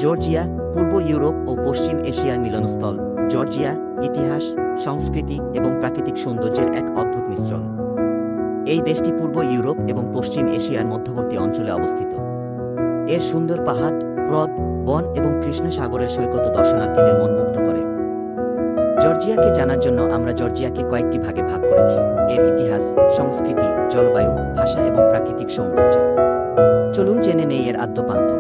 Georgia পূর্ব Europe ও পশ্চিম এশিয়ার মিলনস্থল। Georgia ইতিহাস, সংস্কৃতি এবং প্রাকৃতিক সৌন্দর্যের এক অদ্ভুত মিশ্রণ। এই দেশটি পূর্ব ইউরোপ এবং পশ্চিম এশিয়ার মধ্যবর্তী অঞ্চলে অবস্থিত। এর সুন্দর পাহাড়, হ্রদ, বন এবং কৃষ্ণ সাগরের সৈকত দর্শনার্থীদের মন মুগ্ধ করে। জর্জিয়াকে জানার জন্য আমরা জর্জিয়াকে কয়েকটি ভাগে ভাগ করেছি: এর ইতিহাস, সংস্কৃতি, জলবায়ু, ভাষা এবং প্রাকৃতিক সৌন্দর্য। চলুন জেনে নেই এর আদ্যপান্ত।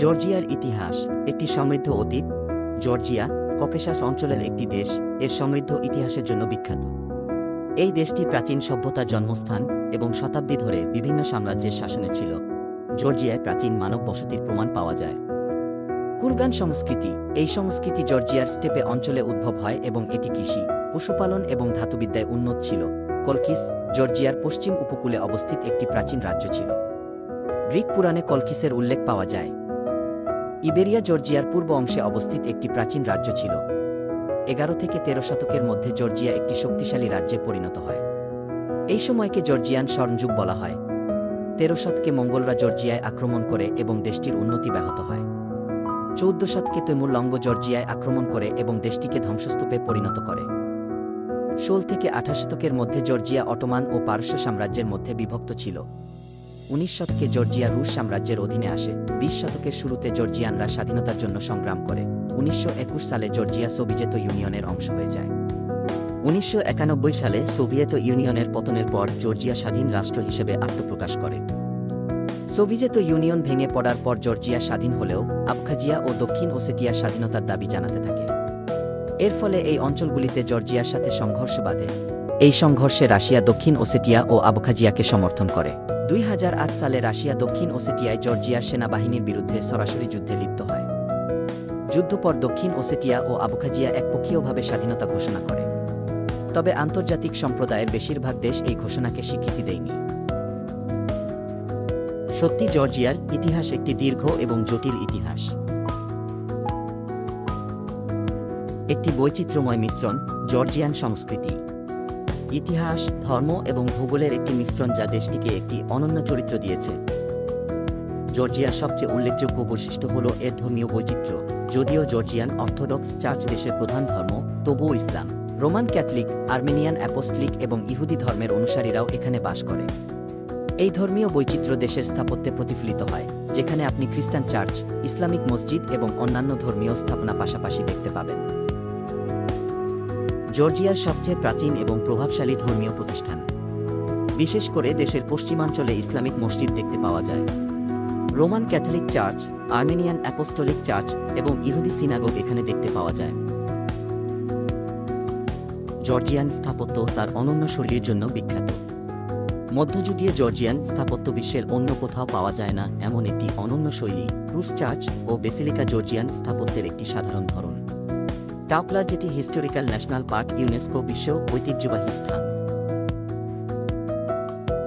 জর্জিয়ার ইতিহাস একটি সমৃদ্ধ অতীত। জর্জিয়া ককেশাস অঞ্চলের একটি দেশ, এর সমৃদ্ধ ইতিহাসের জন্য বিখ্যাত। এই দেশটি প্রাচীন সভ্যতার জন্মস্থান এবং শতাব্দী ধরে বিভিন্ন সাম্রাজ্যের শাসনে ছিল। জর্জিয়ায় প্রাচীন মানব বসতির প্রমাণ পাওয়া যায়। কুরগান সংস্কৃতি এই সংস্কৃতি জর্জিয়ার স্টেপে অঞ্চলে উদ্ভব হয় এবং এটি কৃষি, পশুপালন এবং ধাতুবিদ্যায় উন্নত ছিল। কলকিস জর্জিয়ার পশ্চিম উপকূলে অবস্থিত একটি প্রাচীন রাজ্য ছিল। গ্রিক পুরাণে কলকিসের উল্লেখ পাওয়া যায়। ইবেরিয়া জর্জিয়ার পূর্ব অংশে অবস্থিত একটি প্রাচীন রাজ্য ছিল। 11 থেকে 13 শতকের মধ্যে জর্জিয়া একটি শক্তিশালী রাজ্যে পরিণত হয়। এই সময়কে জর্জিয়ান স্বর্ণযুগ বলা হয়। 13 শতকে মঙ্গলরা জর্জিয়ায় আক্রমণ করে এবং দেশটির উন্নতি ব্যাহত হয়। 14 শতকে তৈমুর লঙ্গ জর্জিয়ায় আক্রমণ করে এবং দেশটিকে ধ্বংসস্তূপে পরিণত করে। 16 থেকে 18 শতকের মধ্যে জর্জিয়া অটোমান ও পারস্য সাম্রাজ্যের মধ্যে বিভক্ত ছিল। 19 শতকে জর্জিয়া রুশ সাম্রাজ্যের অধীনে আসে। 20 শতকের শুরুতে জর্জিয়ানরা স্বাধীনতার জন্য সংগ্রাম করে। 1921 সালে জর্জিয়া সোভিয়েত ইউনিয়নের অংশ হয়ে যায়। 1991 সালে সোভিয়েত ইউনিয়নের পতনের পর জর্জিয়া স্বাধীন রাষ্ট্র হিসেবে আত্মপ্রকাশ করে। সোভিয়েত ইউনিয়ন ভেঙে পড়ার পর জর্জিয়া স্বাধীন হলেও আবখাজিয়া ও দক্ষিণ ওসেটিয়া স্বাধীনতার দাবি জানাতে থাকে। এর ফলে এই অঞ্চলগুলিতে জর্জিয়ার সাথে সংঘর্ষ বাধে। এই সংঘর্ষে রাশিয়া দক্ষিণ ওসেটিয়া ও আবখাজিয়াকে সমর্থন করে। 2008 সালে রাশিয়া দক্ষিণ ওসেটিয়ায় জর্জিয়ার সেনাবাহিনীর বিরুদ্ধে সরাসরি যুদ্ধে লিপ্ত হয়। যুদ্ধ পর দক্ষিণ ওসেটিয়া ও আবখাজিয়া একপক্ষীয়ভাবে স্বাধীনতা ঘোষণা করে। তবে আন্তর্জাতিক সম্প্রদায়ের বেশিরভাগ দেশ এই ঘোষণাকে স্বীকৃতি দেয়নি। সত্যি জর্জিয়ার ইতিহাস একটি দীর্ঘ এবং জটিল ইতিহাস। একটি বৈচিত্র্যময় মিশ্রণ। জর্জিয়ান সংস্কৃতি, ইতিহাস, ধর্ম এবং ভূগোলের একটি মিশ্রণ যা দেশটিকে একটি অনন্য চরিত্র দিয়েছে। জর্জিয়ার সবচেয়ে উল্লেখযোগ্য বৈশিষ্ট্য হল এর ধর্মীয় বৈচিত্র্য। যদিও জর্জিয়ান অর্থোডক্স চার্চ দেশের প্রধান ধর্ম, তবুও ইসলাম, রোমান ক্যাথলিক, আর্মেনিয়ান অ্যাপোস্টলিক এবং ইহুদি ধর্মের অনুসারীরাও এখানে বাস করে। এই ধর্মীয় বৈচিত্র্য দেশের স্থাপত্যে প্রতিফলিত হয়, যেখানে আপনি খ্রিস্টান চার্চ, ইসলামিক মসজিদ এবং অন্যান্য ধর্মীয় স্থাপনা পাশাপাশি দেখতে পাবেন। জর্জিয়ার সবচেয়ে প্রাচীন এবং প্রভাবশালী ধর্মীয় প্রতিষ্ঠান, বিশেষ করে দেশের পশ্চিমাঞ্চলে ইসলামিক মসজিদ দেখতে পাওয়া যায়। Roman Catholic church, Armenian Apostolic church এবং ইহুদি সিনাগোগ এখানে দেখতে পাওয়া যায়। জর্জিয়ান স্থাপত্য তার অনন্য শৈলীর জন্য বিখ্যাত। মধ্যযুগীয় জর্জিয়ান স্থাপত্য বিশ্বের অন্য কোথাও পাওয়া যায় না এমন একটি অনন্য শৈলী। ক্রুস চার্চ ও বেসিলিকা জর্জিয়ান স্থাপত্যের একটি সাধারণ ধরন। টাউপ্লার, যেটি হিস্টোরিক্যাল ন্যাশনাল পার্ক, ইউনেস্কো বিশ্ব ঐতিহ্যবাহী স্থান।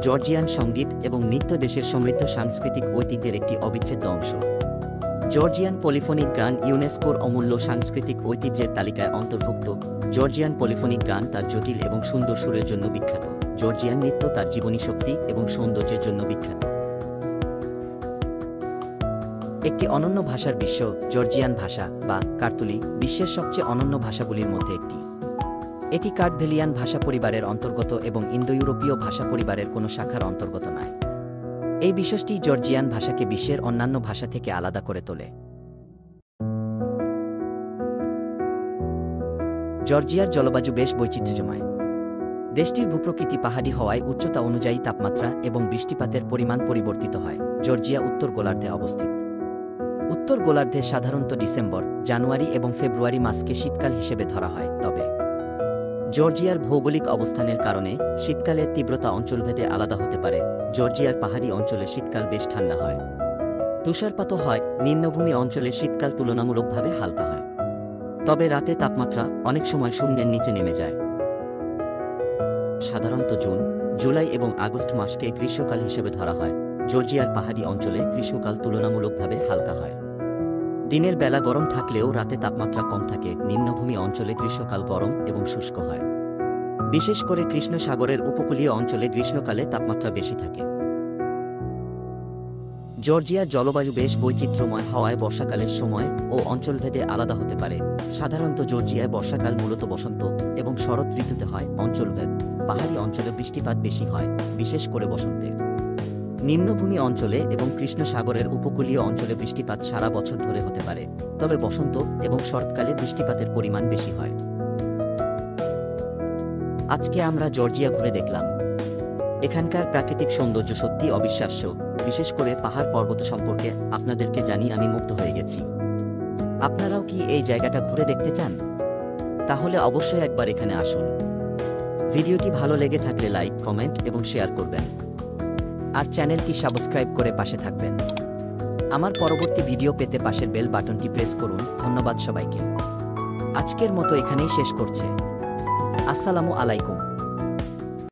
জর্জিয়ান সঙ্গীত এবং নৃত্য দেশের সমৃদ্ধ সাংস্কৃতিক ঐতিহ্যের একটি অবিচ্ছেদ্য অংশ। জর্জিয়ান পলিফোনিক গান ইউনেস্কোর অমূল্য সাংস্কৃতিক ঐতিহ্যের তালিকায় অন্তর্ভুক্ত। জর্জিয়ান পলিফোনিক গান তার জটিল এবং সুন্দর সুরের জন্য বিখ্যাত। জর্জিয়ান নৃত্য তার জীবনী শক্তি এবং সৌন্দর্যের জন্য বিখ্যাত। একটি অনন্য ভাষার বিশ্ব। জর্জিয়ান ভাষা বা কার্তুলি বিশ্বের সবচেয়ে অনন্য ভাষাগুলির মধ্যে একটি। এটি কার্ডভেলিয়ান ভাষা পরিবারের অন্তর্গত এবং ইন্দো ইউরোপীয় ভাষা পরিবারের কোনো শাখার অন্তর্গত নয়। এই বিশেষটি জর্জিয়ান ভাষাকে বিশ্বের অন্যান্য ভাষা থেকে আলাদা করে তোলে। জর্জিয়ার জলবায়ু বেশ বৈচিত্র্যময়। দেশটির ভূপ্রকৃতি পাহাড়ি হওয়ায় উচ্চতা অনুযায়ী তাপমাত্রা এবং বৃষ্টিপাতের পরিমাণ পরিবর্তিত হয়। জর্জিয়া উত্তর গোলার্ধে অবস্থিত। উত্তর গোলার্ধে সাধারণত ডিসেম্বর, জানুয়ারি এবং ফেব্রুয়ারি মাসকে শীতকাল হিসেবে ধরা হয়। তবে জর্জিয়ার ভৌগোলিক অবস্থানের কারণে শীতকালের তীব্রতা অঞ্চলভেদে আলাদা হতে পারে। জর্জিয়ার পাহাড়ি অঞ্চলে শীতকাল বেশ ঠান্ডা হয়। তুষারপাতও হয়। নিম্নভূমি অঞ্চলে শীতকাল তুলনামূলকভাবে হালকা হয়। তবে রাতে তাপমাত্রা অনেক সময় শূন্যের নিচে নেমে যায়। সাধারণত জুন, জুলাই এবং আগস্ট মাসকে গ্রীষ্মকাল হিসেবে ধরা হয়। জর্জিয়ার পাহাড়ি অঞ্চলে গ্রীষ্মকাল তুলনামূলকভাবে হালকা হয়। দিনের বেলা গরম থাকলেও রাতে তাপমাত্রা কম থাকে। নিম্নভূমি অঞ্চলে গ্রীষ্মকাল গরম এবং শুষ্ক হয়। বিশেষ করে কৃষ্ণ সাগরের উপকূলীয় অঞ্চলে গ্রীষ্মকালে তাপমাত্রা বেশি থাকে। জর্জিয়ার জলবায়ু বেশ বৈচিত্র্যময় হওয়ায় বর্ষাকালের সময় ও অঞ্চলভেদে আলাদা হতে পারে। সাধারণত জর্জিয়ায় বর্ষাকাল মূলত বসন্ত এবং শরৎ ঋতুতে হয়। অঞ্চলভেদ: পাহাড়ি অঞ্চলে বৃষ্টিপাত বেশি হয়, বিশেষ করে বসন্তে। নিম্নভূমি অঞ্চলে এবং কৃষ্ণ সাগরের উপকূলীয় অঞ্চলে বৃষ্টিপাত সারা বছর ধরে হতে পারে, তবে বসন্ত এবং শরৎকালে বৃষ্টিপাতের পরিমাণ বেশি হয়। আজকে আমরা জর্জিয়া ঘুরে দেখলাম। এখানকার প্রাকৃতিক সৌন্দর্য সত্যি অবিশ্বাস্য। বিশেষ করে পাহাড় পর্বত সম্পর্কে আপনাদেরকে জানিয়ে আমি মুগ্ধ হয়ে গেছি। আপনারাও কি এই জায়গাটা ঘুরে দেখতে চান? তাহলে অবশ্যই একবার এখানে আসুন। ভিডিওটি ভালো লেগে থাকলে লাইক, কমেন্ট এবং শেয়ার করবেন। আর চ্যানেলটি সাবস্ক্রাইব করে পাশে থাকবেন। আমার পরবর্তী ভিডিও পেতে পাশের বেল বাটনটি প্রেস করুন। ধন্যবাদ সবাইকে। আজকের মতো এখানেই শেষ করছে। আসসালামু আলাইকুম।